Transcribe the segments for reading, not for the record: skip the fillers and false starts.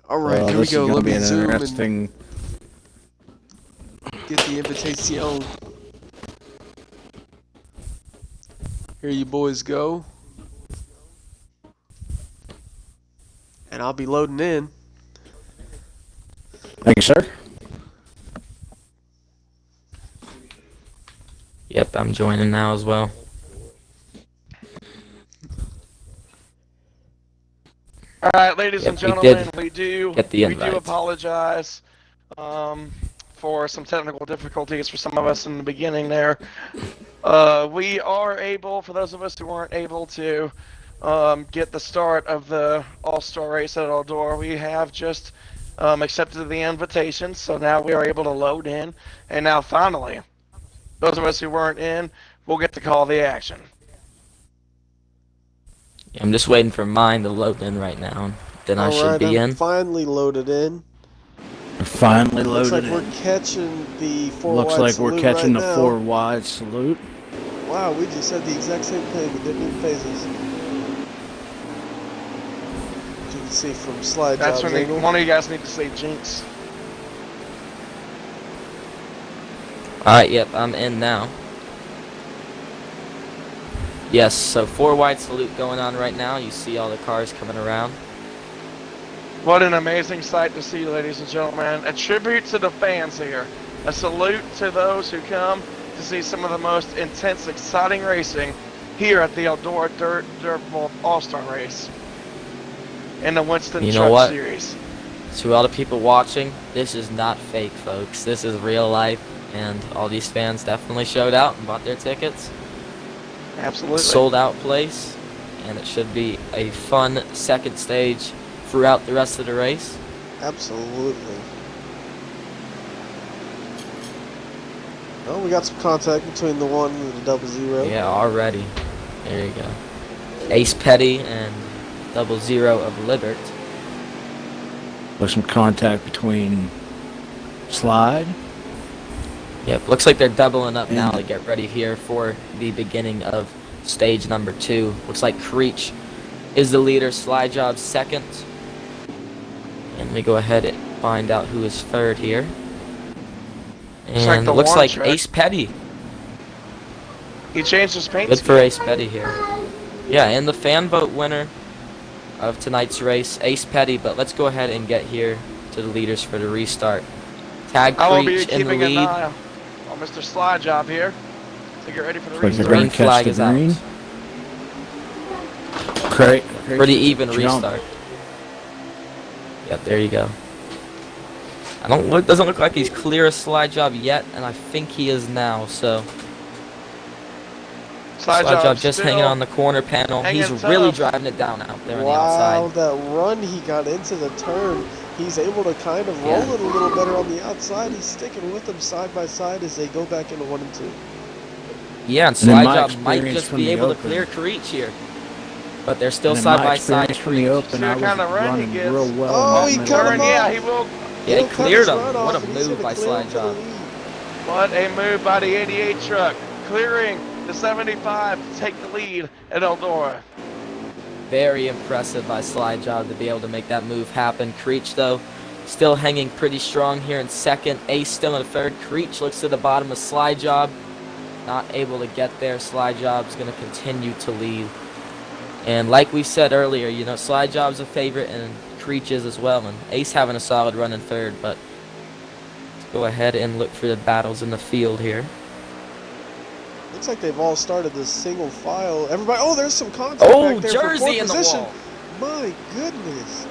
All right, here we This is go. going to Let be me an zoom and interesting. get the invitation. Here you boys go. And I'll be loading in. Thank you, sir. Yep, I'm joining now as well. All right, ladies Yep, and gentlemen, we do invite. apologize for some technical difficulties for some of us in the beginning there. We are able, for those of us who weren't able to get the start of the All-Star race at Eldora, we have just accepted the invitation, so now we are able to load in. And now finally, those of us who weren't in will get to call the action. I'm just waiting for mine to load in right now. Then I should be in. Finally loaded in. Finally Looks loaded like we're in. catching the four Looks wide like salute we're catching right the now. 4 wide salute. Wow, we just said the exact same thing. It didn't even phase us. As you can see from slide That's jobs when angle. one of you guys need to say jinx. Alright, yep, I'm in now. Yes, so 4 wide salute going on right now. You see all the cars coming around. What an amazing sight to see, ladies and gentlemen. A tribute to the fans here. A salute to those who come to see some of the most intense, exciting racing here at the Eldora Dirt Bowl All-Star Race in the Winston Truck Series. To all the people watching, this is not fake, folks. This is real life, and all these fans definitely showed out and bought their tickets. Absolutely. Sold out place, and it should be a fun second stage throughout the rest of the race. Absolutely. Well, we got some contact between the 1 and the 00. Yeah, already. There you go. Ace Petty and 00 of Libert. There's some contact between Slide. Yep, looks like they're doubling up now to get ready here for the beginning of stage number 2. Looks like Creech is the leader, Slide Job second. And we go ahead and find out who is third here. And looks like Ace Petty. He changed his paint Good for Ace Petty here. Yeah, and the fan vote winner of tonight's race, Ace Petty. But let's go ahead and get here to the leaders for the restart. Tag Creech in the lead. An eye on Mr. Slide Job here to get ready for the restart. The green flag is out. Pretty even restart. Yep, there you go. Doesn't look like he's clear a Slide Job yet, and I think he is now, so. Slide Job just hanging on the corner panel. He's really driving it down out there on the outside. Wow, that run he got into the turn, he's able to kind of roll it a little better on the outside. He's sticking with them side by side as they go back into 1 and 2. Yeah, and Slide Job might just be able to clear Creech here. But they're still side by side. From the open, I was running real well. Oh, he cut him off. Yeah, he will. Yeah, he cleared him. What a move by Slide Job. What a move by the 88 truck. Clearing the 75 to take the lead at Eldora. Very impressive by Slide Job to be able to make that move happen. Creech, though, still hanging pretty strong here in second. Ace still in third. Creech looks to the bottom of Slide Job. Not able to get there. Slide Job's going to continue to lead. And like we said earlier, you know, Slide Job's a favorite and Creech is as well. And Ace having a solid run in third. But let's go ahead and look for the battles in the field here. Looks like they've all started this single file. Everybody, there's some contact back there Jersey for in the wall. My goodness.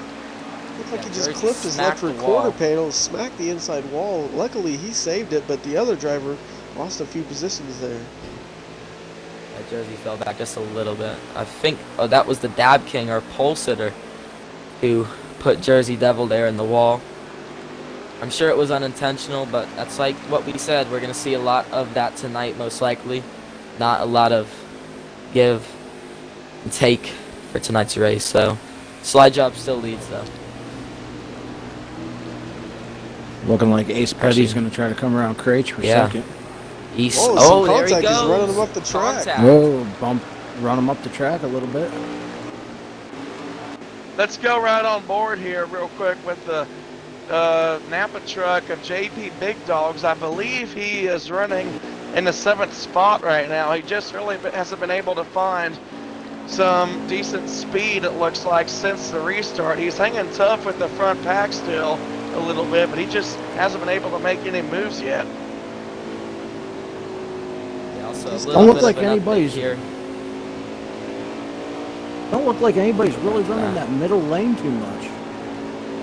Looked like he just Jersey clipped his left rear wall. quarter panel, smacked the inside wall. Luckily, he saved it, but the other driver lost a few positions there. That Jersey fell back just a little bit. I think that was the Dab King or pole sitter who put Jersey Devil there in the wall. I'm sure it was unintentional, but that's like what we said. We're going to see a lot of that tonight, most likely. Not a lot of give and take for tonight's race. So, Slide Job still leads, though. Looking like Ace Petty's going to try to come around Creech for second. There he goes. He's running him up the track. Contact. Run him up the track a little bit. let's go right on board here real quick with the Napa truck of JP Big Dogs. I believe he is running in the 7th spot right now. He just really hasn't been able to find some decent speed, it looks like, since the restart. He's hanging tough with the front pack still a little bit, but he just hasn't been able to make any moves yet. Yeah, also a Don't little look bit like of an update anybody's here. Don't look like anybody's really running that middle lane too much.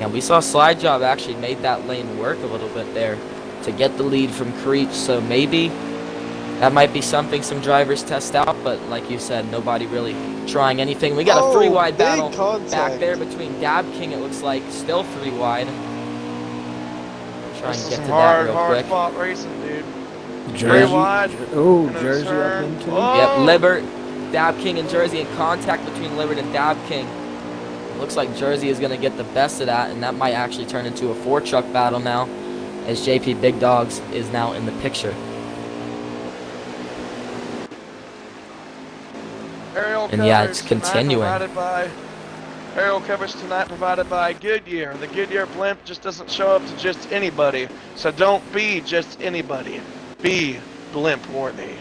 And we saw Slide Job actually made that lane work a little bit there to get the lead from Creech, so maybe that might be something some drivers test out, but like you said, nobody really trying anything. We got a 3-wide big battle contact back there between Dab King, it looks like, still 3-wide. Try and This is get some to that real hard quick. fought racing, dude. Jersey. 3 wide. Oh, and a Jersey up turn. into. Oh! Yep, Libert, Dab King, and Jersey in contact between Libert and Dab King. Looks like Jersey is going to get the best of that, and that might actually turn into a 4-truck battle now, as JP Big Dogs is now in the picture. Aerial And yeah, coverage it's tonight continuing. Aerial coverage tonight provided by Goodyear. The Goodyear blimp just doesn't show up to just anybody, so don't be just anybody. Be blimp worthy.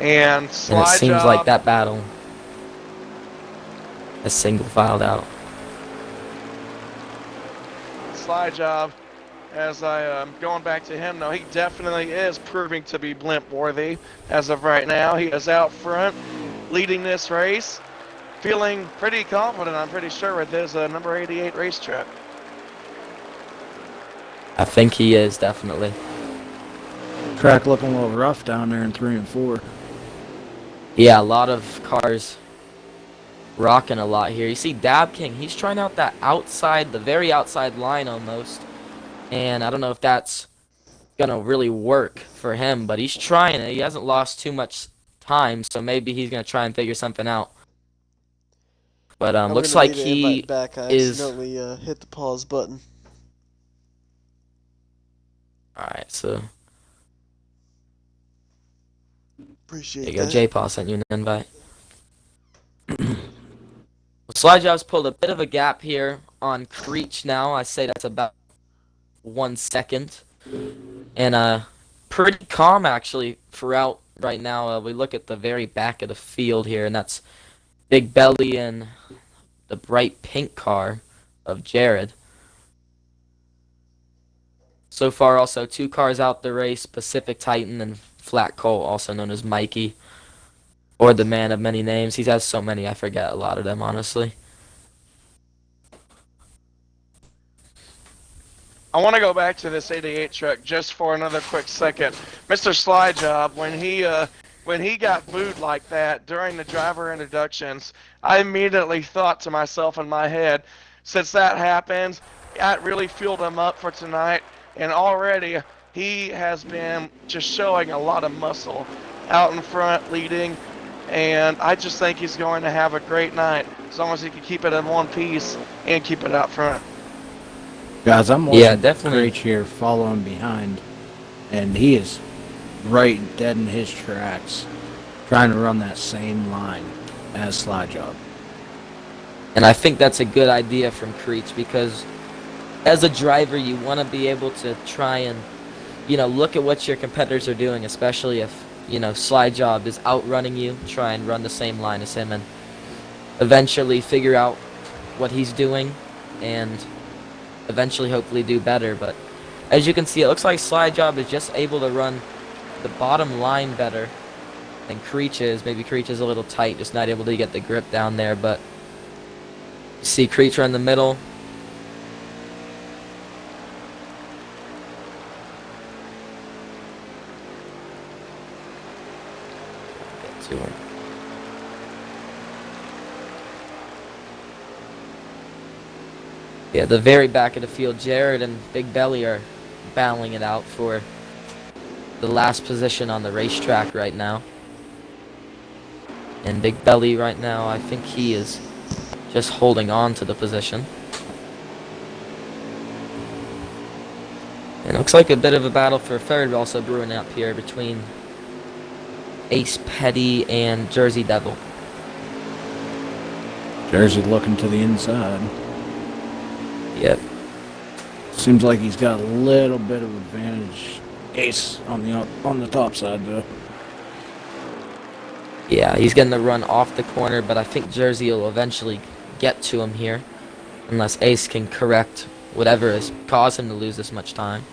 And And it slide seems job. like that battle has single filed out. Slide job. As I am going back to him, though, he definitely is proving to be blimp worthy as of right now. He is out front, leading this race, feeling pretty confident, I'm pretty sure, with his number 88 racetrack. I think he is, definitely. Track looking a little rough down there in 3 and 4. Yeah, a lot of cars rocking a lot here. You see Dab King, he's trying out that outside, the very outside line almost. And I don't know if that's going to really work for him, but he's trying it. He hasn't lost too much time, so maybe he's going to try and figure something out. But looks like he back. I is... accidentally hit the pause button. Alright, so... Appreciate There you go, that. J-Paul sent you an invite. Well, Slide Job's pulled a bit of a gap here on Creech now. I say that's about 1 second. And pretty calm, actually, throughout right now. We look at the very back of the field here, and that's Big Belly and the bright pink car of Jared. So far, also 2 cars out the race, Pacific Titan and Flat Coal, also known as Mikey, or the man of many names. He has so many, I forget a lot of them, honestly. I want to go back to this 88 truck just for another quick second. Mr. Slide Job, when he got booed like that during the driver introductions, I immediately thought to myself in my head, since that happened, that really fueled him up for tonight. And already, he has been just showing a lot of muscle out in front, leading. And I just think he's going to have a great night, as long as he can keep it in one piece and keep it out front. Guys, I'm watching definitely. Creech here following behind, and he is right dead in his tracks, trying to run that same line as Slide Job. And I think that's a good idea from Creech, because as a driver, you want to be able to try and, look at what your competitors are doing, especially if, Slide Job is outrunning you, try and run the same line as him and eventually figure out what he's doing and eventually hopefully do better. But as you can see, it looks like Slide Job is just able to run the bottom line better than Creech is. Maybe Creech is a little tight, just not able to get the grip down there, but you see Creech in the middle. Get to him. Yeah, the very back of the field, Jared and Big Belly are battling it out for the last position on the racetrack right now. And Big Belly right now, I think he is just holding on to the position. And it looks like a bit of a battle for third also brewing up here between Ace Petty and Jersey Devil. Jersey looking to the inside. Yep. Seems like he's got a little bit of advantage. Ace on the top side though. Yeah, he's getting the run off the corner, but I think Jersey will eventually get to him here, unless Ace can correct whatever has caused him to lose this much time.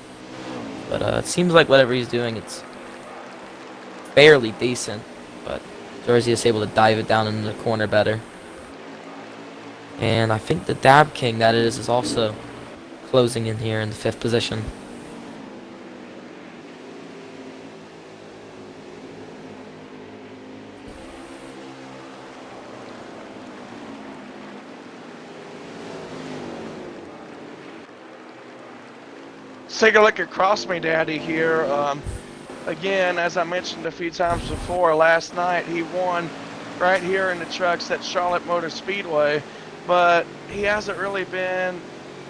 But it seems like whatever he's doing, it's fairly decent, but Jersey is able to dive it down into the corner better. And I think the Dab King, that is also closing in here in the 5th position. Let's take a look at Cross Me Daddy here. Again, as I mentioned a few times before, last night he won right here in the trucks at Charlotte Motor Speedway, but he hasn't really been,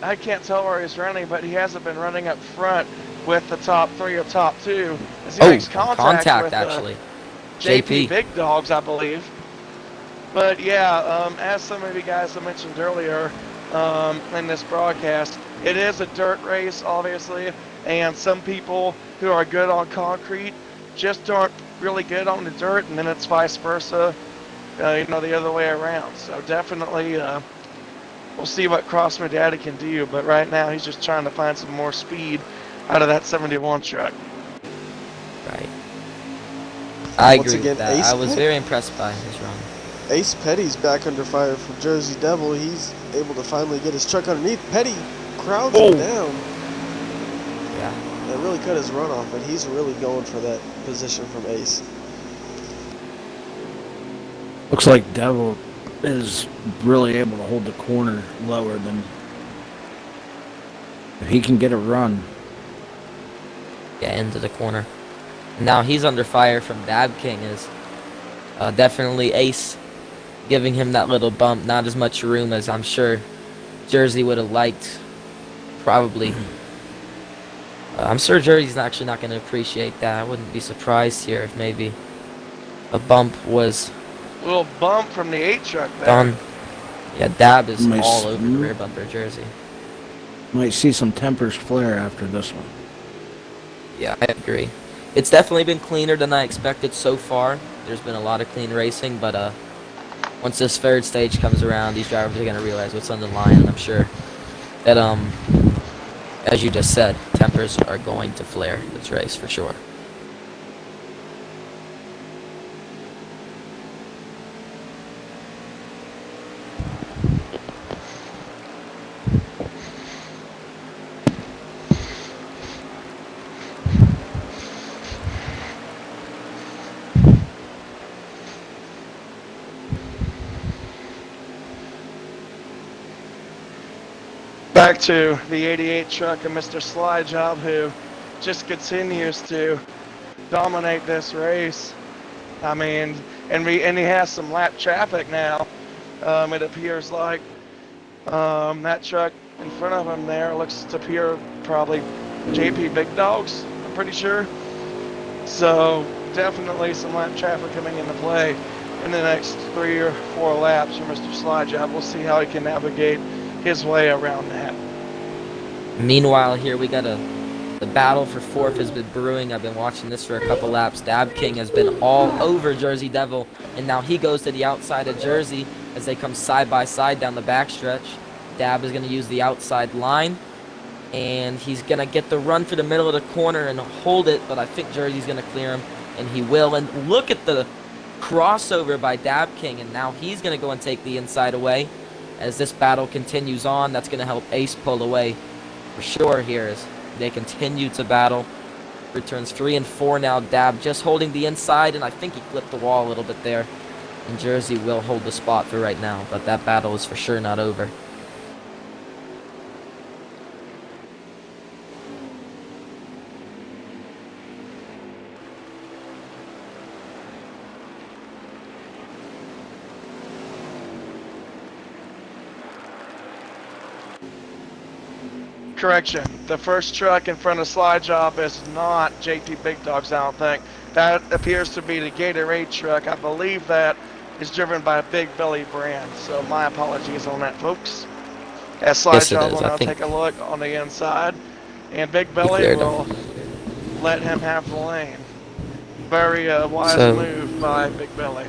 I can't tell where he's running, but he hasn't been running up front with the top 3 or top 2 as he makes contact with actually. JP Big Dogs, I believe. But yeah, as some of you guys have mentioned earlier in this broadcast, it is a dirt race, obviously, and some people who are good on concrete just aren't really good on the dirt, and then it's vice versa, the other way around. So definitely, we'll see what Cross My Daddy can do, but right now he's just trying to find some more speed out of that 71 truck. Right. I Once agree again, with that. Ace I was Petty. very impressed by his run. Ace Petty's back under fire from Jersey Devil. He's able to finally get his truck underneath. Petty crowds him down. Yeah. That really cut his run off, but he's really going for that position from Ace. Looks like Devil is really able to hold the corner lower than if he can get a run. Yeah, into the corner. Now he's under fire from Dab King. Is definitely Ace giving him that little bump. Not as much room as I'm sure Jersey would have liked. Probably. I'm sure Jersey's actually not going to appreciate that. I wouldn't be surprised here if maybe a bump was A little bump from the 8 truck there. done. Yeah, Dab is Nice. all over the rear bumper of Jersey. Might see some tempers flare after this one. Yeah, I agree. It's definitely been cleaner than I expected so far. There's been a lot of clean racing, but once this 3rd stage comes around, these drivers are going to realize what's on the line, and I'm sure that, as you just said, tempers are going to flare this race for sure. Back to the 88 truck and Mr. Slide Job, who just continues to dominate this race. I mean, and he has some lap traffic now. It appears like that truck in front of him there looks to appear probably JP Big Dogs, I'm pretty sure. So definitely some lap traffic coming into play in the next 3 or 4 laps for Mr. Slide Job. We'll see how he can navigate his way around that. Meanwhile, here we got the battle for 4th has been brewing. I've been watching this for a couple laps. Dab King has been all over Jersey Devil, and now he goes to the outside of Jersey as they come side by side down the backstretch. Dab is going to use the outside line, and he's going to get the run for the middle of the corner and hold it, but I think Jersey's going to clear him, and he will. And look at the crossover by Dab King, and now he's going to go and take the inside away. As this battle continues on, that's going to help Ace pull away for sure here as they continue to battle. Returns 3 and 4 now. Dab just holding the inside, and I think he clipped the wall a little bit there. And Jersey will hold the spot for right now, but that battle is for sure not over. Correction. The first truck in front of Slide Job is not JP Big Dogs, I don't think. That appears to be the Gatorade truck. I believe that is driven by a Big Belly brand. So my apologies on that, folks. As Slide Yes, it Job is. will I now think take a look on the inside, and Big he Belly cleared will him. let him have the lane. Very wise So move by Big Belly.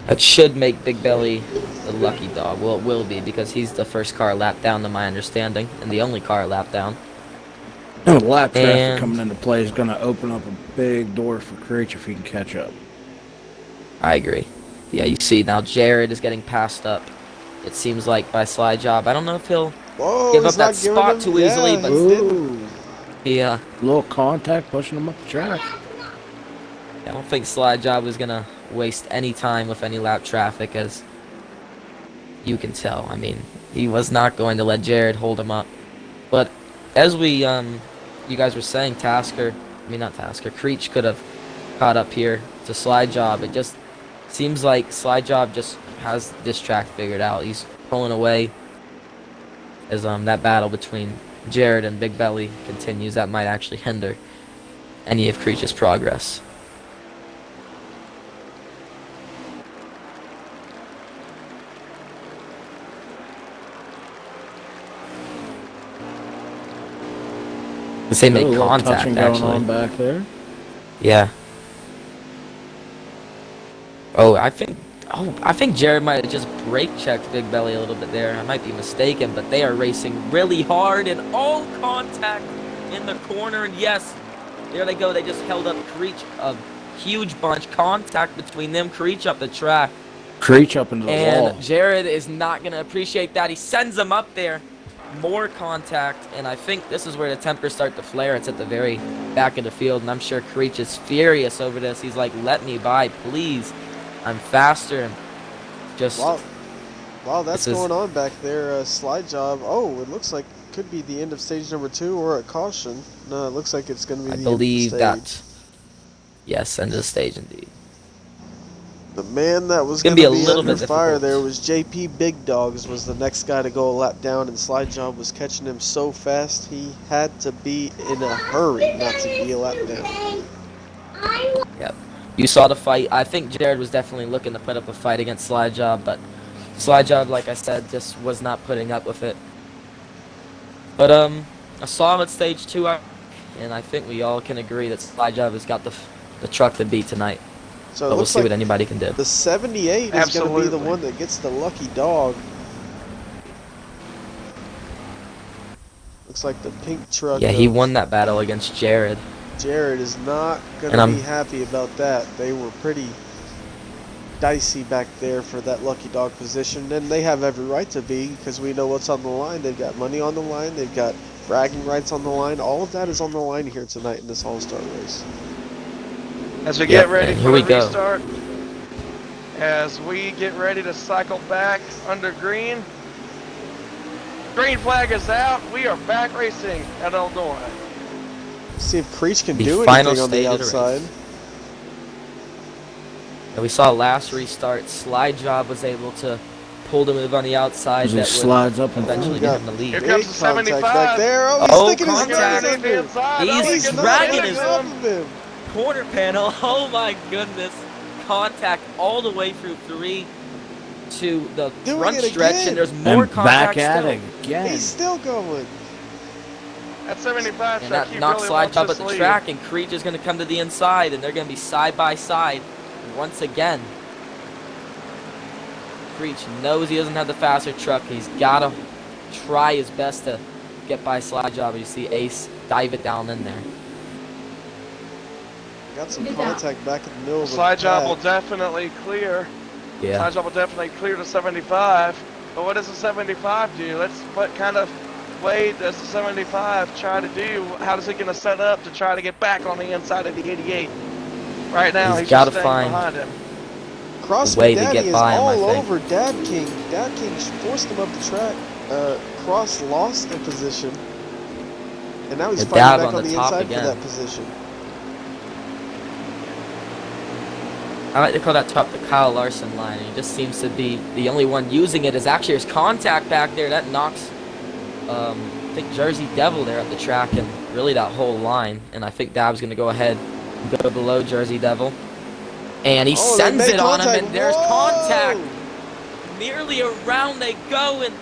that should make Big Belly the lucky dog. Well, it will be because he's the first car lap down, to my understanding, and the only car lap down. And the lap traffic And coming into play is going to open up a big door for Creech if he can catch up. I agree. Yeah, you see now Jared is getting passed up. It seems like by Slide Job. I don't know if he'll Whoa, give up he's that not giving spot him. too Yeah, easily, but he didn't. Ooh, he little contact pushing him up the track. I don't think Slide Job was gonna waste any time with any lap traffic, as you can tell. I mean, he was not going to let Jared hold him up. But as we you guys were saying, Creech could have caught up here to Slide Job. It just seems like Slide Job just has this track figured out. He's pulling away as that battle between Jared and Big Belly continues. That might actually hinder any of Creech's progress. They Got a make little contact, touching going actually. on back there. Yeah. I think Jared might have just brake checked Big Belly a little bit there. I might be mistaken, but they are racing really hard and all contact in the corner. And yes, there they go. They just held up Creech, a huge bunch. Contact between them. Creech up the track. Creech up into the wall. And Jared is not going to appreciate that. He sends him up there. More contact, and I think this is where the tempers start to flare. It's at the very back of the field, and I'm sure Creech is furious over this. He's like, let me by, please. I'm faster. And just Wow, that's going on back there. Slide Job. Oh, it looks like could be the end of stage number 2 or a caution. No, it looks like it's going to be I the believe end of the stage. that. Yes, end of the stage indeed. The man that was Gonna going to be a be little under bit fire difficult. there was JP Big Dogs, was the next guy to go a lap down, and Slide Job was catching him so fast he had to be in a hurry not to be a lap down. Yep. You saw the fight. I think Jared was definitely looking to put up a fight against Slide Job, but Slide Job, like I said, just was not putting up with it. But a solid stage 2, and I think we all can agree that Slide Job has got the truck to beat tonight. So But we'll see what anybody can do. the 78 is going to be the one that gets the lucky dog. Looks like the pink truck. Yeah, he won that battle against Jared. Jared is not going to be happy about that. They were pretty dicey back there for that lucky dog position, and they have every right to be because we know what's on the line. They've got money on the line. They've got bragging rights on the line. All of that is on the line here tonight in this All-Star race. As we get ready for the we go. restart, as we get ready to cycle back under green, green flag is out. We are back racing at Eldora. See if Creech can The do final anything on the stage of the outside. race. And we saw last restart, Slide Job was able to pull the move on the outside As he that slides up and eventually got get him the lead. Here Big comes the contact 75. back there. Oh, he's Oh, sticking his contact. nose under him. He's He's not dragging getting his off of him. corner panel. Oh my goodness. Contact all the way through 3 to the Doing front it stretch, again. and there's more and contact back at still. it again. He's still going. At 75, And truck, that he knocks really Slide wants Job this at the lead. track, and Creech is going to come to the inside, and they're going to be side by side once again. Creech knows he doesn't have the faster truck. He's got to try his best to get by Slide Job. You see Ace dive it down in there. Got some contact back in the middle of the Slide Job pack. will definitely clear. Yeah. Slide Job will definitely clear to 75. But what does the 75 do? What kind of way does the 75 try to do? How is he going to set up to try to get back on the inside of the 88? Right now, he's gotta just staying find behind him. Cross way to Daddy get is by him, I all think. over Dad King. Dad King forced him up the track. Cross lost the position. And now he's The fighting dab back on on the the top inside again. for that position. I like to call that top the Kyle Larson line. He just seems to be the only one using it. As actually there's contact back there that knocks, I think Jersey Devil there at the track, and really that whole line. And I think Dab's going to go ahead and go below Jersey Devil. And he Oh, they sends made it on him, contact. and there's Whoa! contact. Nearly around they go, and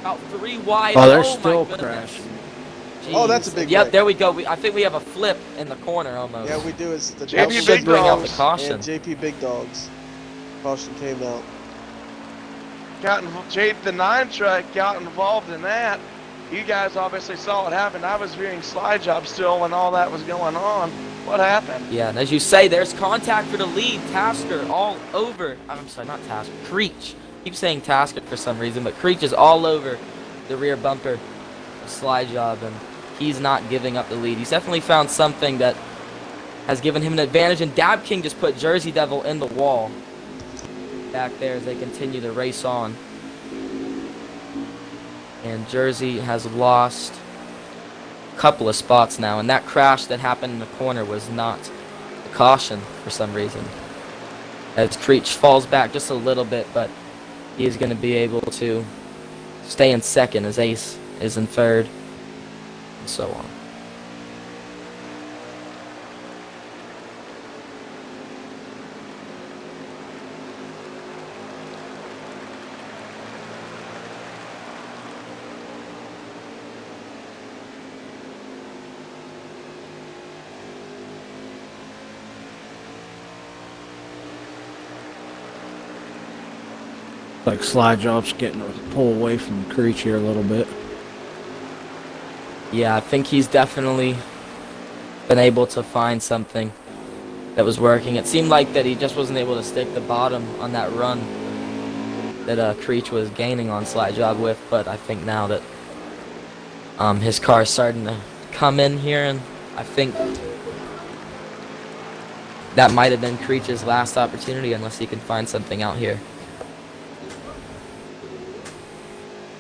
about 3 wide. Oh, they're my still goodness. crashing. Oh, that's a Jeez. big Yep, wreck. there we go. I think we have a flip in the corner almost. Yeah, we do. It's the JP That double should Big bring out the Dogs caution. and JP Big Dogs. Caution came out. The 9 truck got involved in that. You guys obviously saw what happened. I was viewing slide job still when all that was going on. What happened? Yeah, and as you say, there's contact for the lead. Tasker all over. I'm sorry, not Tasker. Creech. Keep saying Tasker for some reason, but Creech is all over the rear bumper of slide job, and he's not giving up the lead. He's definitely found something that has given him an advantage, and Dab King just put Jersey Devil in the wall back there as they continue to race on. And Jersey has lost a couple of spots now, and that crash that happened in the corner was not a caution for some reason. As Creech falls back just a little bit, but he is going to be able to stay in second as Ace is in third, and so on. Like slide job's getting a pull away from Creech here a little bit. Yeah, I think he's definitely been able to find something that was working. It seemed like that he just wasn't able to stick the bottom on that run that Creech was gaining on slide job with, but I think now that his car is starting to come in here, and I think that might have been Creech's last opportunity unless he can find something out here.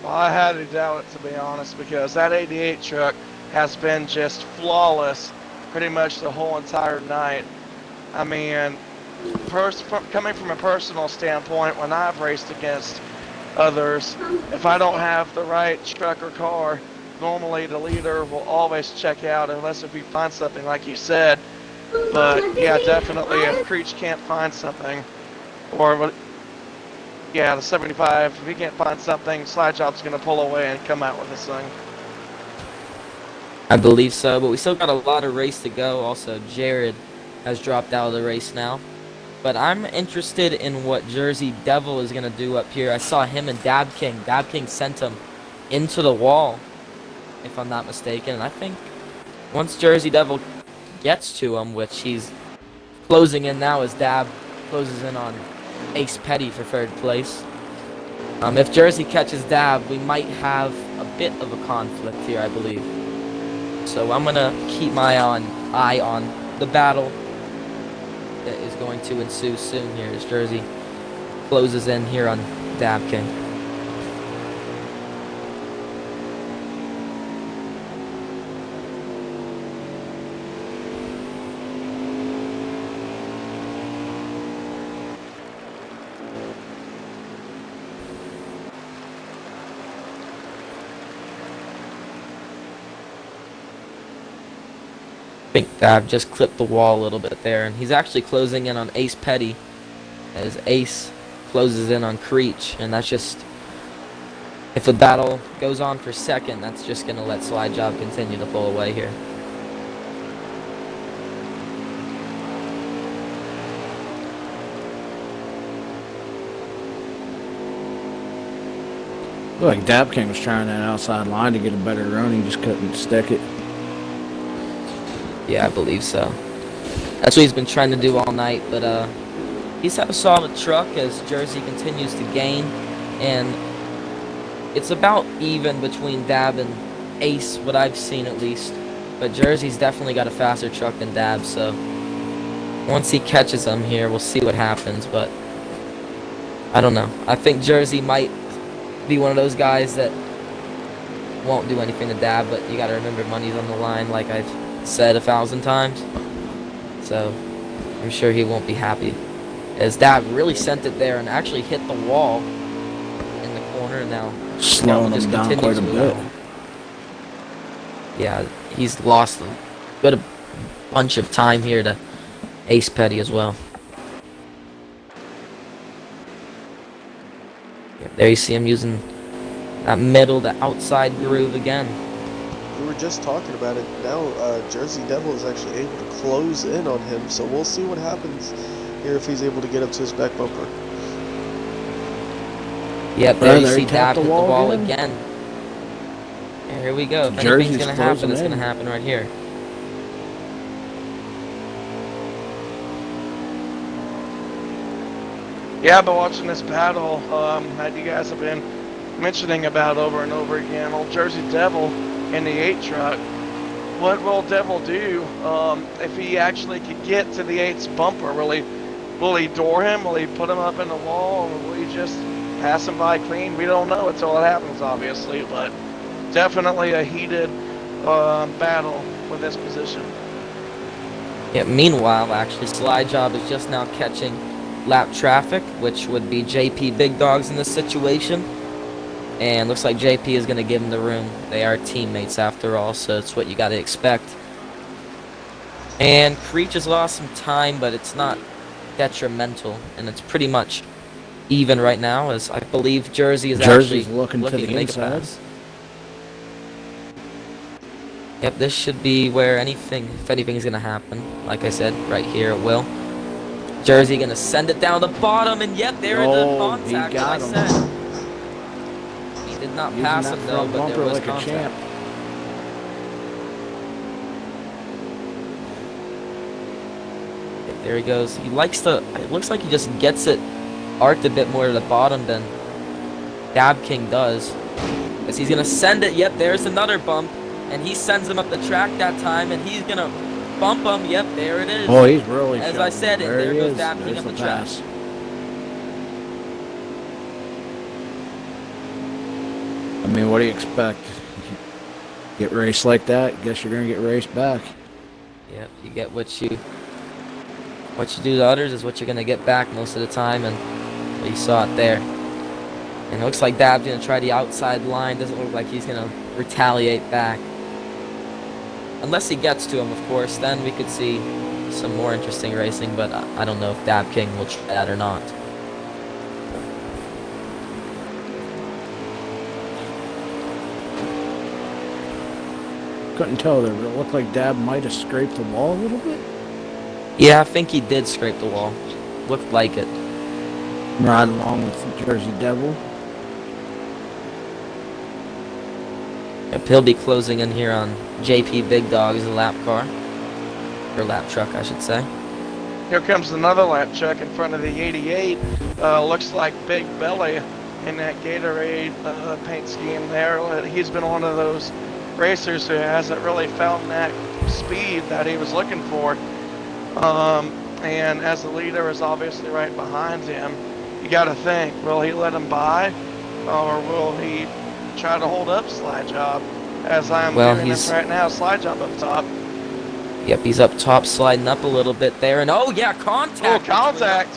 Well, I had to doubt it, to be honest, because that 88 truck has been just flawless pretty much the whole entire night. I mean, coming from a personal standpoint, when I've raced against others, if I don't have the right truck or car, normally the leader will always check out unless if he finds something like you said. But yeah, definitely if Creech can't find something, or yeah, the 75, if he can't find something, slide job's going to pull away and come out with this thing. I believe so, but we still got a lot of race to go. Also, Jared has dropped out of the race now. But I'm interested in what Jersey Devil is going to do up here. I saw him and Dab King. Dab King sent him into the wall, if I'm not mistaken. And I think once Jersey Devil gets to him, which he's closing in now as Dab closes in on Ace Petty for third place. If Jersey catches Dab, we might have a bit of a conflict here, I believe. So I'm going to keep my eye on the battle that is going to ensue soon here as Jersey closes in here on Dab King. I think Dab just clipped the wall a little bit there, and he's actually closing in on Ace Petty as Ace closes in on Creech, and that's just, if the battle goes on for second, that's just going to let Slide Job continue to pull away here. Looked like Dab King was trying that outside line to get a better run. He just couldn't stick it. Yeah, I believe so. That's what he's been trying to do all night, but he's had a solid truck as Jersey continues to gain, and it's about even between Dab and Ace, what I've seen at least. But Jersey's definitely got a faster truck than Dab, so once he catches him here, we'll see what happens, but I don't know. I think Jersey might be one of those guys that won't do anything to Dab, but you gotta remember money's on the line, like I've said 1,000 times. So I'm sure he won't be happy, as Dab really sent it there and actually hit the wall in the corner. Now Slowing him down quite a bit. Yeah, he's lost a good bunch of time here to Ace Petty as well. There you see him using that middle, the outside groove again. We were just talking about it. Now Jersey Devil is actually able to close in on him, so we'll see what happens here if he's able to get up to his back bumper. Yep, there you see he Dab tapped the hit the wall wall again. again. And here we go. If Jersey's anything's going to happen, closing it's going to in. happen right here. Yeah, but watching this battle that you guys have been mentioning about over and over again, old Jersey Devil in the 8 truck. What will Devil do if he actually could get to the 8's bumper? Will he door him? Will he put him up in the wall? Or will he just pass him by clean? We don't know until it happens, obviously, but definitely a heated battle with this position. Yeah, meanwhile, actually, Slide Job is just now catching lap traffic, which would be JP Big Dogs in this situation. And looks like JP is going to give him the room. They are teammates after all, so it's what you got to expect. And Creech has lost some time, but it's not detrimental. And it's pretty much even right now, as I believe Jersey is Jersey's actually looking to the make a inside. pass. Yep, this should be where if anything's going to happen. Like I said, right here it will. Jersey going to send it down the bottom, and yep, there the contact, he got like I him. said. He did not Using pass that him, though, front but bumper there was like contact. a champ. There he goes. He likes to... It looks like he just gets it arced a bit more to the bottom than Dab King does. As he's going to send it. Yep, there's another bump. And he sends him up the track that time, and he's going to bump him. Yep, there it is. Oh, he's really As showing. I said, there there he goes is. Dab King There's up the the track. pass. I mean, what do you expect? Get raced like that, guess you're gonna get raced back. Yep, you get what you do to others is what you're gonna get back most of the time, and well, you saw it there. And it looks like Dab's gonna try the outside line. Doesn't look like he's gonna retaliate back, unless he gets to him, of course. Then we could see some more interesting racing. But I don't know if Dab King will try that or not. Couldn't tell there, but it looked like Dab might have scraped the wall a little bit. Yeah, I think he did scrape the wall. Looked like it. Riding along with the Jersey Devil. Yep, he'll be closing in here on JP Big Dog's lap car. Or lap truck, I should say. Here comes another lap truck in front of the 88. Looks like Big Belly in that Gatorade paint scheme there. He's been one of those racers who hasn't really found that speed that he was looking for. And as the leader is obviously right behind him, you got to think, will he let him by? Or will he try to hold up Slide Job? As I'm doing this right now, Slide Job up top. Yep, he's up top, sliding up a little bit there, and oh yeah, contact! Oh, contact!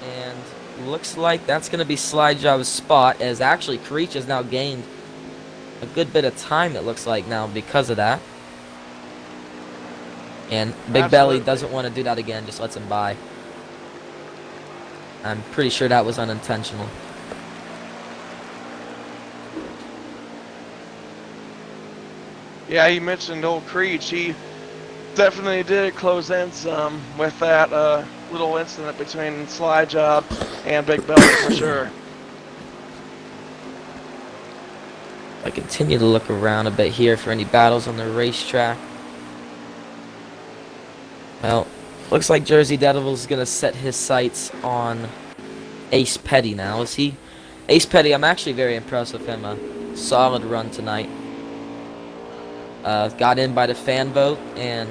And looks like that's going to be Slide Job's spot, as actually Creech has now gained a good bit of time, it looks like now, because of that. And Big Belly doesn't want to do that again, just lets him by. I'm pretty sure that was unintentional. Yeah, you mentioned old Creech. He definitely did close in some with that little incident between Slide Job and Big Belly for sure. I continue to look around a bit here for any battles on the racetrack. Well, looks like Jersey Devil's going to set his sights on Ace Petty now. Is he? Ace Petty, I'm actually very impressed with him. A solid run tonight. Got in by the fan vote, and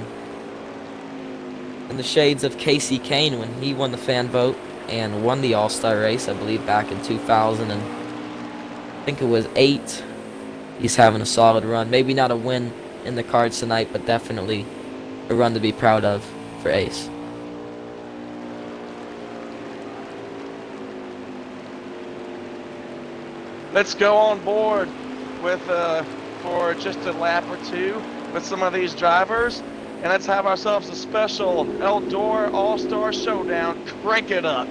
in the shades of Casey Kane when he won the fan vote and won the All-Star race, I believe back in 2000 and I think it was 8. He's having a solid run. Maybe not a win in the cards tonight, but definitely a run to be proud of for Ace. Let's go on board with for just a lap or two with some of these drivers, and let's have ourselves a special Eldora All-Star Showdown. Crank it up.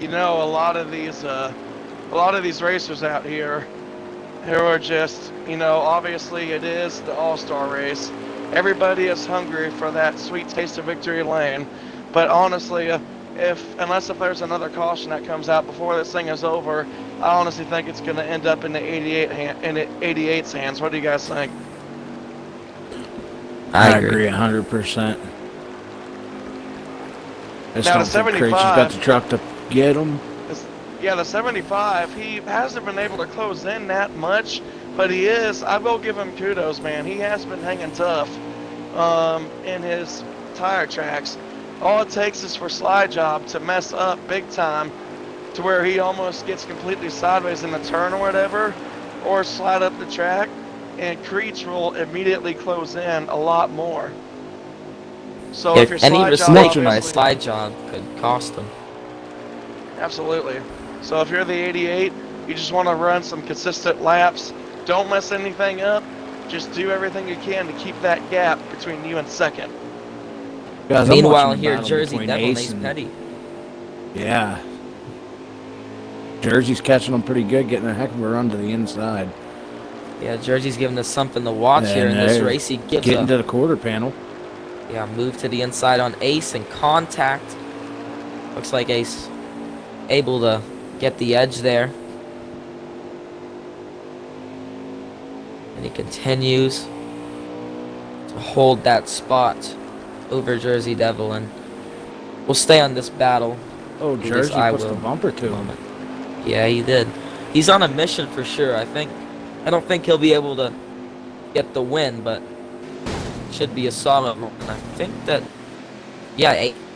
you know, a lot of these racers out here who are just, you know, obviously it is the all-star race. Everybody is hungry for that sweet taste of victory lane. But honestly, unless if there's another caution that comes out before this thing is over, I honestly think it's going to end up in the 88's hands. What do you guys think? I agree 100%. Now the 75 got the truck to get him. Yeah, the 75, he hasn't been able to close in that much, but he is, I will give him kudos, man. He has been hanging tough in his tire tracks. All it takes is for Slide Job to mess up big time to where he almost gets completely sideways in the turn or whatever, or slide up the track, and Creech will immediately close in a lot more. So if your any Slide Job mistake by obviously- Slide Job could cost him. Absolutely. So if you're the 88, you just want to run some consistent laps. Don't mess anything up. Just do everything you can to keep that gap between you and second. Guys, I'm Meanwhile, watching the here, battle Jersey between Devil and Ace Ace and- Petty. Yeah. Jersey's catching them pretty good, getting a heck of a run to the inside. Yeah, Jersey's giving us something to watch here in this race. He gives Getting a to the quarter panel. move to the inside on Ace and contact. Looks like Ace able to get the edge there. And he continues to hold that spot over Jersey Devil, and we'll stay on this battle. Oh, At least Jersey I puts will. the bumper to him. Moment. Yeah, he did. He's on a mission for sure. I don't think he'll be able to get the win, but should be a solid one. And I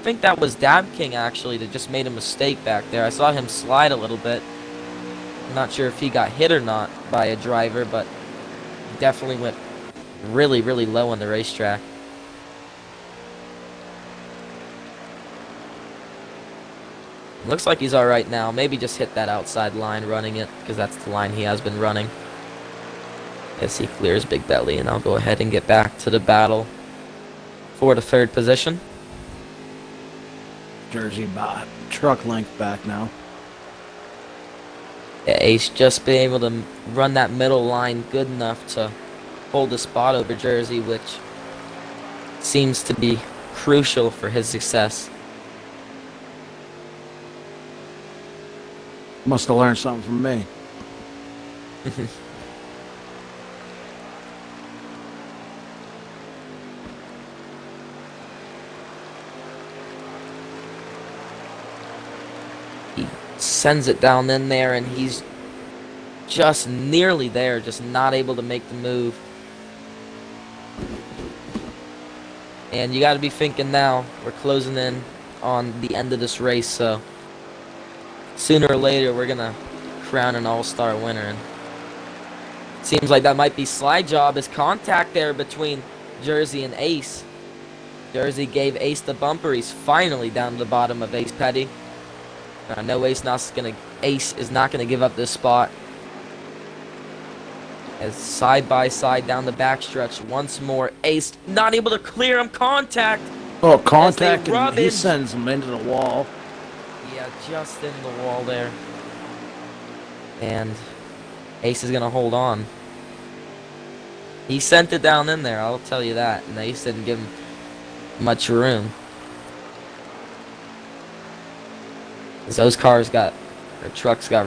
think that was Dab King actually that just made a mistake back there. I saw him slide a little bit. I'm not sure if he got hit or not by a driver, but he definitely went really, really low on the racetrack. Looks like he's alright now. Maybe just hit that outside line running it, because that's the line he has been running. As he clears Big Belly, and I'll go ahead and get back to the battle for the third position. Jersey truck length back now. Yeah, Ace just been able to run that middle line good enough to hold the spot over Jersey, which seems to be crucial for his success. Must have learned something from me. He sends it down in there, and he's just nearly there, just not able to make the move. And you got to be thinking now, we're closing in on the end of this race, so sooner or later we're gonna crown an all-star winner. And seems like that might be Slide Job. His contact there between Jersey and Ace. Jersey gave Ace the bumper. He's finally down to the bottom of Ace Petty. I know Ace is not gonna give up this spot. As side by side down the backstretch once more, Ace not able to clear him. Contact. Oh, contact, rub and he in. sends him into the wall. Yeah, just in the wall there. And Ace is gonna hold on. He sent it down in there, I'll tell you that. And Ace didn't give him much room. 'Cause those trucks got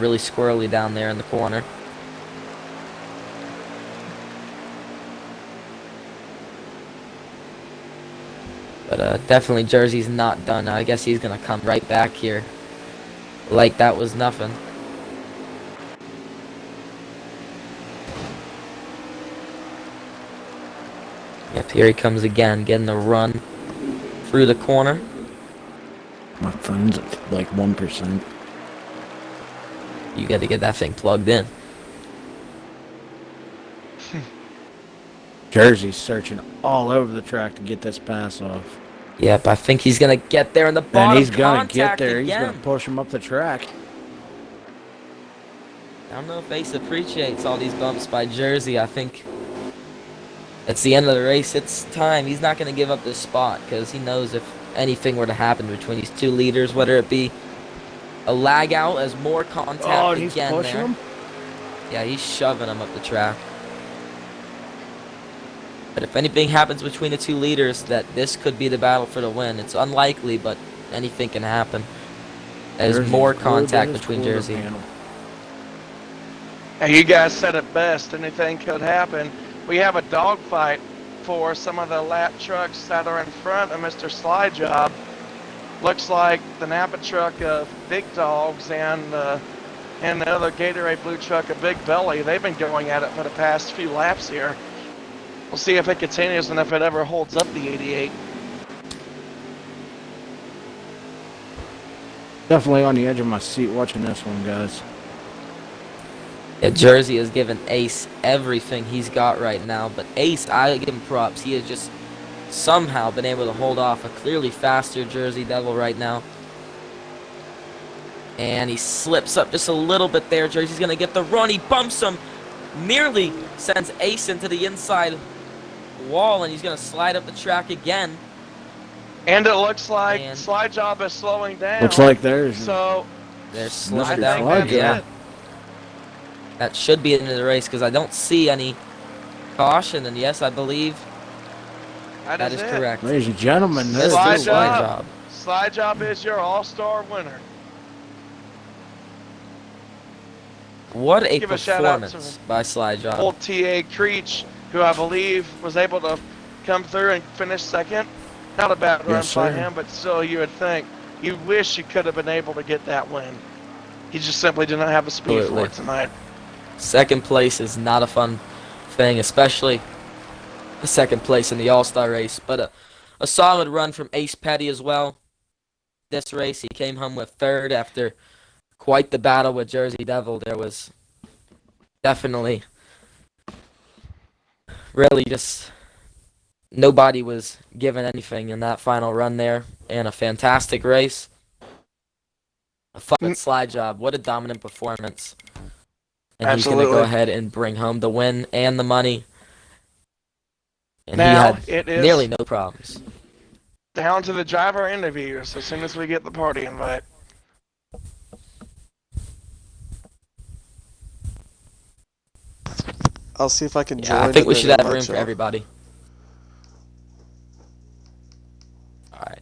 really squirrely down there in the corner. But definitely Jersey's not done. I guess he's gonna come right back here like that was nothing. Yep, here he comes again, getting the run through the corner. My phone's at like 1%. You got to get that thing plugged in. Jersey's searching all over the track to get this pass off. Yep, I think he's gonna get there in the bottom. And he's gonna get contact there. He's again. gonna push him up the track. I don't know if Ace appreciates all these bumps by Jersey. I think it's the end of the race. It's time. He's not going to give up this spot because he knows if anything were to happen between these two leaders, whether it be A lag out as more contact Oh, and he's again pushing there. him? Yeah, he's shoving him up the track. But if anything happens between the two leaders, that this could be the battle for the win. It's unlikely, but anything can happen. There's Jersey's more glued to contact his between quarter Jersey. panel. And you guys said it best. Anything could happen. We have a dogfight for some of the lap trucks that are in front of Mr. Slide Job. Looks like the Napa truck of Big Dogs and the other Gatorade Blue truck of Big Belly. They've been going at it for the past few laps here. We'll see if it continues and if it ever holds up the 88. Definitely on the edge of my seat watching this one, guys. Yeah, Jersey has given Ace everything he's got right now, but Ace, I give him props. He has just somehow been able to hold off a clearly faster Jersey Devil right now. And he slips up just a little bit there. Jersey's going to get the run. He bumps him, nearly sends Ace into the inside wall, and he's going to slide up the track again. And it looks like And Slide Job is slowing down. Looks like there's So they're I slowing think down. Slide that's Yeah, it. that should be the end of the race because I don't see any caution. And yes, I believe that is it. correct. ladies and gentlemen, Mr. there's Slide the Slide Job. Job. Slide Job is your all-star winner. What a Give a shout out to performance by Slide Job. Old T.A. Creech, who I believe was able to come through and finish second. Not a bad run Yes, by sir. him, but still you would think, you wish you could have been able to get that win. He just simply did not have the speed Absolutely. for it tonight. Second place is not a fun thing, especially the second place in the All-Star race. But a solid run from Ace Petty as well. This race, he came home with third after quite the battle with Jersey Devil. There was definitely really just nobody was given anything in that final run there, and a fantastic race. A fun Slide Job. What a dominant performance. And he's going to Absolutely. go ahead and bring home the win and the money. And Now he it had is nearly no problems. down to the driver interviews as soon as we get the party invite. I'll see if I can join. Yeah, I think we and should then have invite room for y'all. everybody. All right.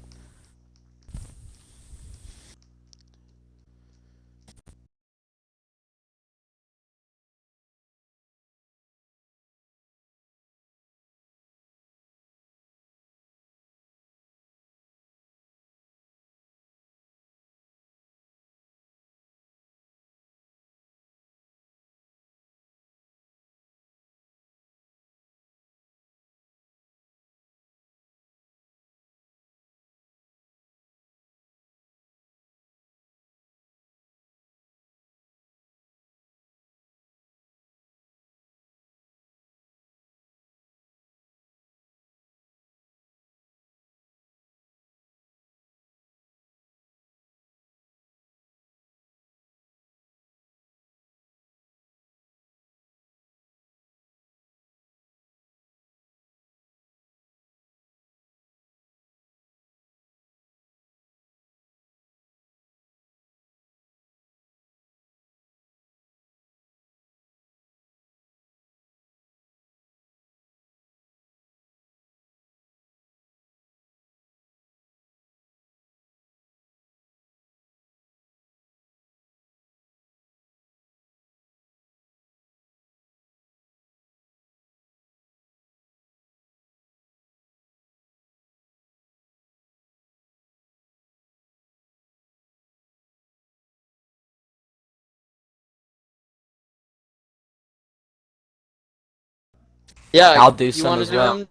Yeah, I'll do you some want as to do well. them?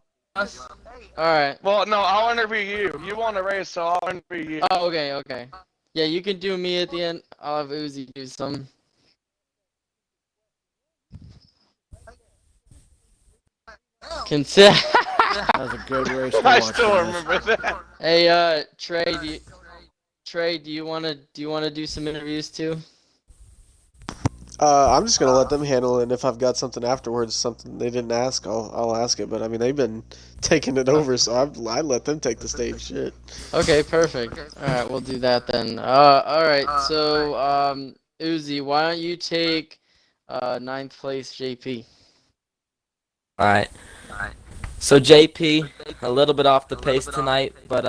All right. Well, no, I'll interview you. You want to race, so I'll interview you. Oh, okay, okay. Yeah, you can do me at the end. I'll have Uzi do some. Consider. That was a good race to I watch, still guys. remember that. Hey, Trey, do you wanna do some interviews too? I'm just gonna let them handle it. And if I've got something afterwards, something they didn't ask, I'll ask it. But I mean, they've been taking it over, so I let them take the stage. Shit. Okay, perfect. All right, we'll do that then. All right. So, Uzi, why don't you take ninth place, JP? All right. So JP, a little bit off the pace tonight, but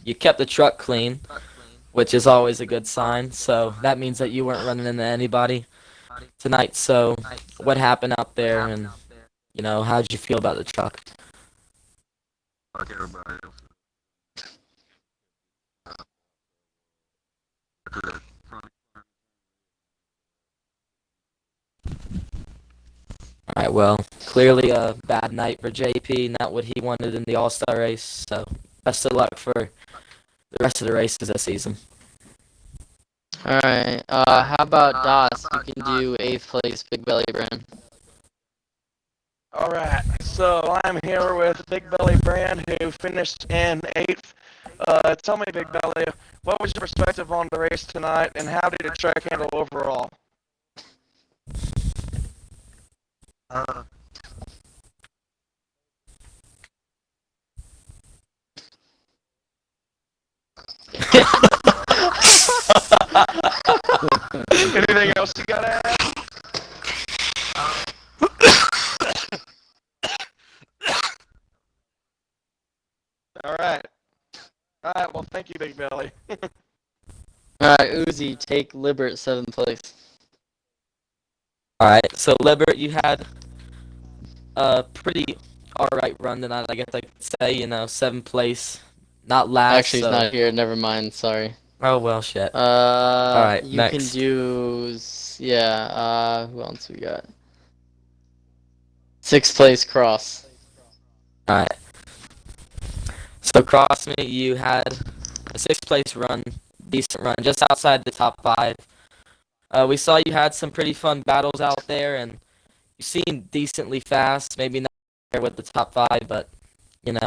you kept the truck clean, which is always a good sign. So that means that you weren't running into anybody tonight. So what happened out there, and how did you feel about the truck? All right, well, clearly a bad night for JP, not what he wanted in the All-Star race. So best of luck for the rest of the races this season. All right. How about Das? You can do 8th place, Big Belly Brand. All right, so I'm here with Big Belly Brand, who finished in 8th. Tell me, Big Belly, what was your perspective on the race tonight, and how did your track handle overall? Anything else you gotta add? All right. All right. Well, thank you, Big Belly. All right, Uzi, take Libert 7th place. All right, so Libert, you had a pretty alright run tonight, I guess I could say. 7th place, not last. Actually, he's not here. Never mind. Sorry. Oh well, shit. All right, you next. can do who else we got? 6th place, Cross. All right. So Cross me, you had a 6th place run, decent run, just outside the top 5. We saw you had some pretty fun battles out there, and you seemed decently fast. Maybe not there with the top 5, but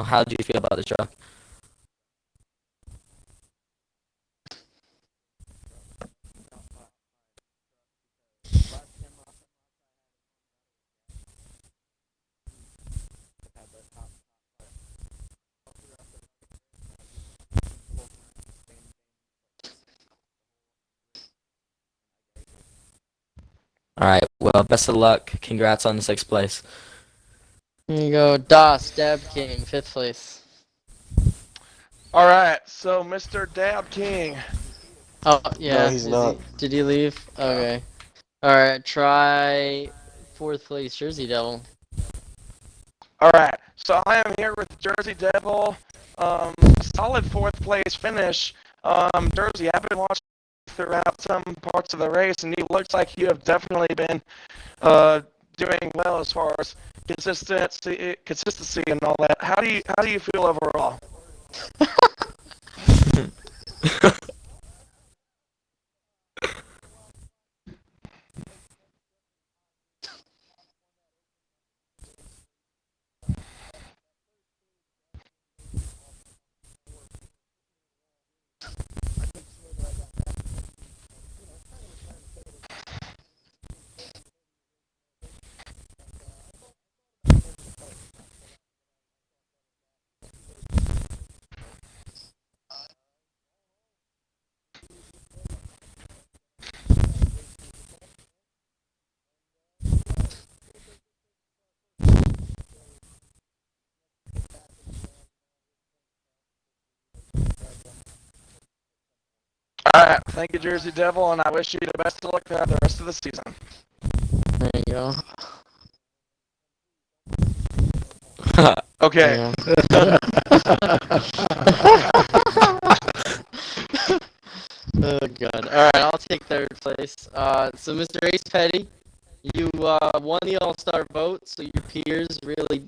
how did you feel about the truck? All right. Well, best of luck. Congrats on the 6th place. Here you go. Das, Dab King, 5th place. All right. So, Mr. Dab King. Oh, yeah. No, he's not. Did he leave? Okay. All right. Try 4th place, Jersey Devil. All right. So I am here with Jersey Devil. Solid 4th place finish. Jersey, I've been watching throughout some parts of the race, and it looks like you have definitely been doing well as far as consistency and all that. How do you feel overall? All right. Thank you, Jersey Devil, and I wish you the best of luck throughout the rest of the season. There you go. Okay. Yeah. Oh god. Alright, I'll take 3rd place. So Mr. Ace Petty, you won the All-Star vote, so your peers really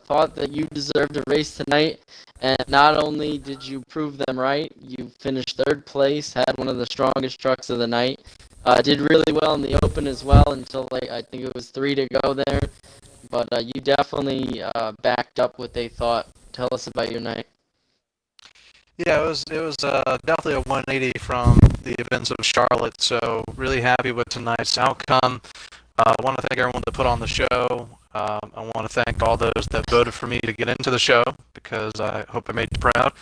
thought that you deserved a race tonight, and not only did you prove them right, you finished 3rd place, had one of the strongest trucks of the night, did really well in the open as well until I think it was 3 to go there, but you definitely backed up what they thought. Tell us about your night. Yeah, it was definitely a 180 from the events of Charlotte. So really happy with tonight's outcome. I want to thank everyone that put on the show. I want to thank all those that voted for me to get into the show, because I hope I made you proud.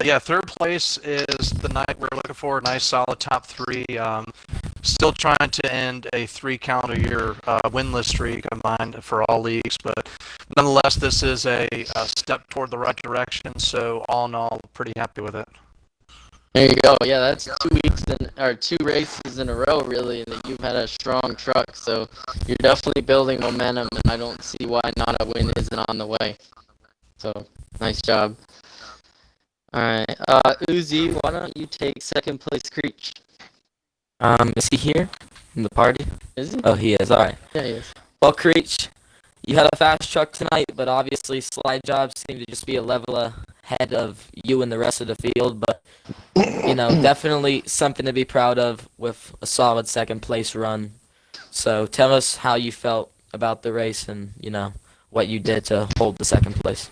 Yeah, third place is the night we're looking for. Nice, solid top three. Still trying to end a 3 calendar year winless streak combined for all leagues, but nonetheless, this is a step toward the right direction. So all in all, pretty happy with it. There you go. Yeah, that's 2 races in a row, really, that you've had a strong truck. So you're definitely building momentum, and I don't see why not a win isn't on the way. So nice job. All right, Uzi, why don't you take second place, Creech? Is he here in the party? Is he? Oh, he is. All right. Yeah, he is. Well, Creech, you had a fast truck tonight, but obviously slide jobs seem to just be a level ahead of you and the rest of the field. But definitely something to be proud of with a solid second place run. So tell us how you felt about the race and what you did to hold the second place.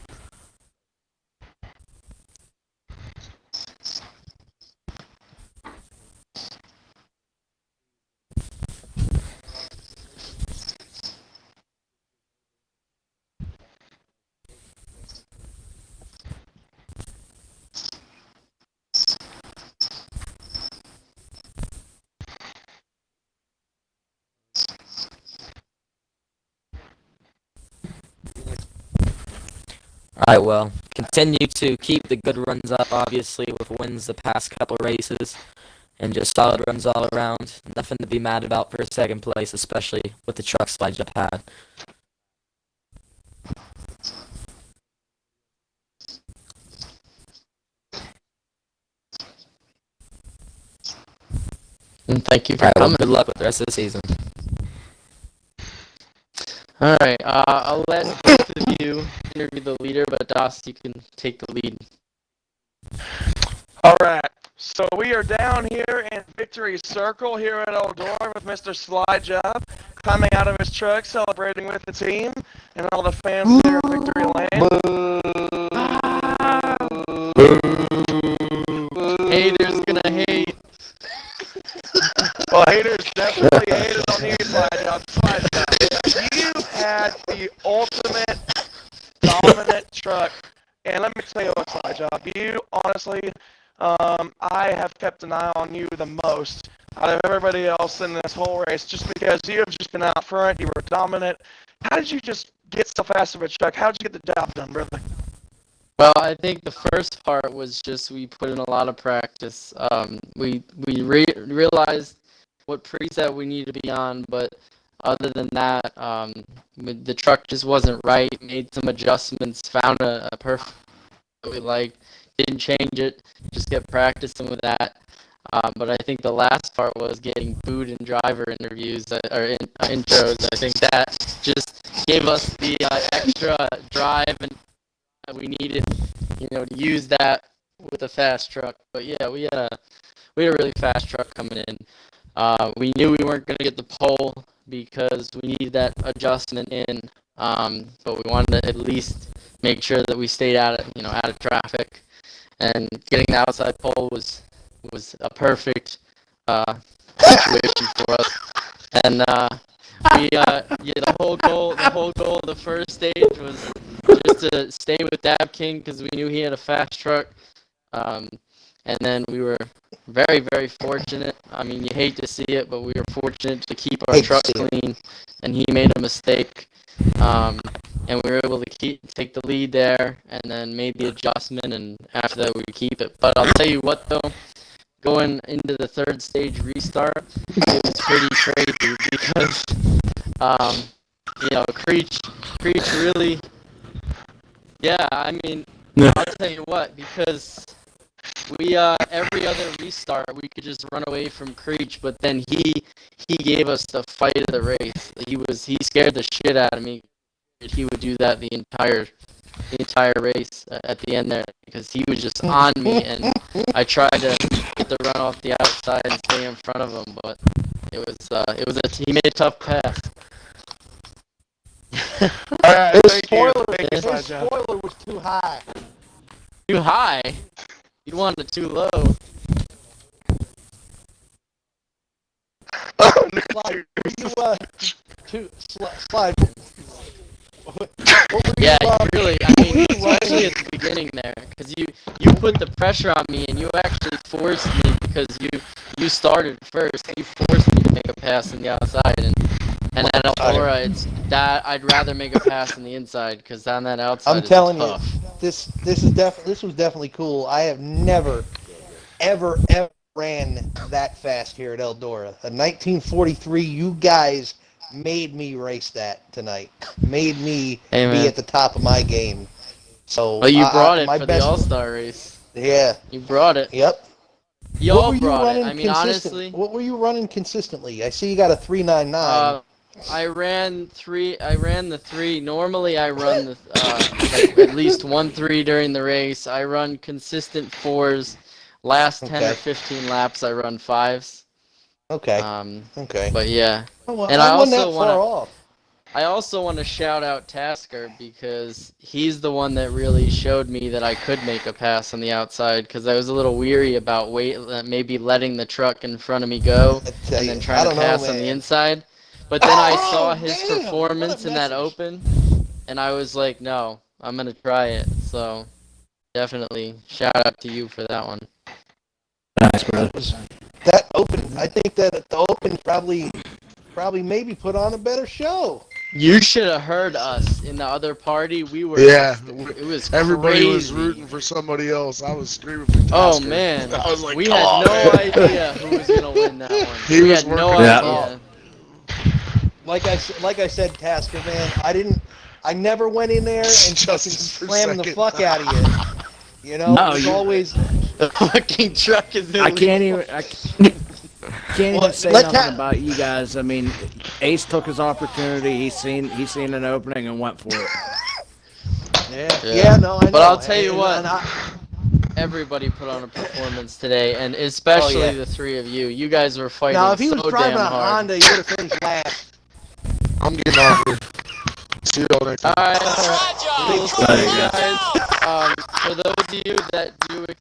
Alright, well, continue to keep the good runs up, obviously, with wins the past couple races, and just solid runs all around. Nothing to be mad about for second place, especially with the truck slide you had. And thank you for Alright, well, coming. good luck with the rest of the season. All right, I'll let both of you interview the leader, but Das, you can take the lead. All right. So we are down here in Victory Circle here at Eldora with Mr. Slide Job climbing out of his truck, celebrating with the team and all the fans here in Victory Lane. Haters gonna hate. Well, haters definitely hated on you, Slide Job. Slide Job. You had the ultimate dominant truck. And let me tell you what, Slide Job. You, honestly, I have kept an eye on you the most out of everybody else in this whole race, just because you have just been out front. You were dominant. How did you just get so fast of a truck? How did you get the job done, brother? Well, I think the first part was just we put in a lot of practice. We realized what preset we needed to be on, but other than that, the truck just wasn't right. Made some adjustments, found a perfect that we liked, didn't change it, just kept practicing with that. But I think the last part was getting boot and driver interviews or intros. I think that just gave us the extra drive and we needed, to use that with a fast truck. But yeah, we had a really fast truck coming in. We knew we weren't going to get the pole because we needed that adjustment in, but we wanted to at least make sure that we stayed out of traffic. And getting the outside pole was a perfect situation for us. And the whole goal of the first stage was just to stay with Dab King because we knew he had a fast truck. And then we were very, very fortunate. I mean, you hate to see it, but we were fortunate to keep our truck clean. And he made a mistake. And we were able to take the lead there and then made the adjustment. And after that, we keep it. But I'll tell you what, though, going into the third stage restart, it was pretty crazy because, Creech really, yeah, I mean, I'll tell you what, because we, every other restart, we could just run away from Creech, but then he gave us the fight of the race. He scared the shit out of me. He would do that the entire race at the end there because he was just on me, and I tried to get the run off the outside and stay in front of him, but he made a tough pass. Alright, His Slide Job. spoiler was too high. Too high? You'd want it too low. Slide, slide. What were Yeah, you, you really. I mean, you especially running? at the beginning there, because you put the pressure on me, and you actually forced me because you started first. You forced me to make a pass on the outside, and at Eldora, it's that I'd rather make a pass on the inside because on that outside I'm is telling you, tough. this was definitely cool. I have never, ever ran that fast here at Eldora. A 1943, you guys made me race that tonight. Made me Hey, be man. at the top of my game. So Well, you brought it my for the best. All-Star race. Yeah. You brought it. Yep. You What all were you brought it. running I mean, consistent? honestly, What were you running consistently? I see you got a 399. I ran the three. Normally, I run the like at least 1-3 during the race. I run consistent fours. Last 10 or Okay. 15 laps, I run fives. Okay. Um, Okay. but yeah, Oh, well, and I wasn't that far off. I also want to shout out Tasker because he's the one that really showed me that I could make a pass on the outside because I was a little weary about maybe letting the truck in front of me go I tell and you, then I trying to don't know, pass on the man. inside. But then I saw Oh, his damn! What performance a in that message. open and I was like, no, I'm going to try it. So definitely shout out to you for that one. Nice, brother. That open. I think that the open probably maybe put on a better show. You should have heard us in the other party. We were Yeah, it was everybody was crazy. rooting for somebody else. I was screaming for Tasker. Oh man, I was like, we come had on, no man. idea who was gonna win that one. He We was had no working his idea. Like I said, Tasker, man, I never went in there and fucking Justice for slammed the second. fuck out of you. You know, No, it was you- always. The fucking truck is illegal. I can't even Well, say let nothing Tat- about you guys. I mean, Ace took his opportunity. He seen an opening and went for it. Yeah, no, I know. But I'll tell you And- what, and I- everybody put on a performance today, and especially yeah. the three of you. You guys were fighting now, if he was so driving damn a hard. Honda, he would have finished last. I'm getting off here. See y'all next time. All right. There you go. Guys, for those of you that do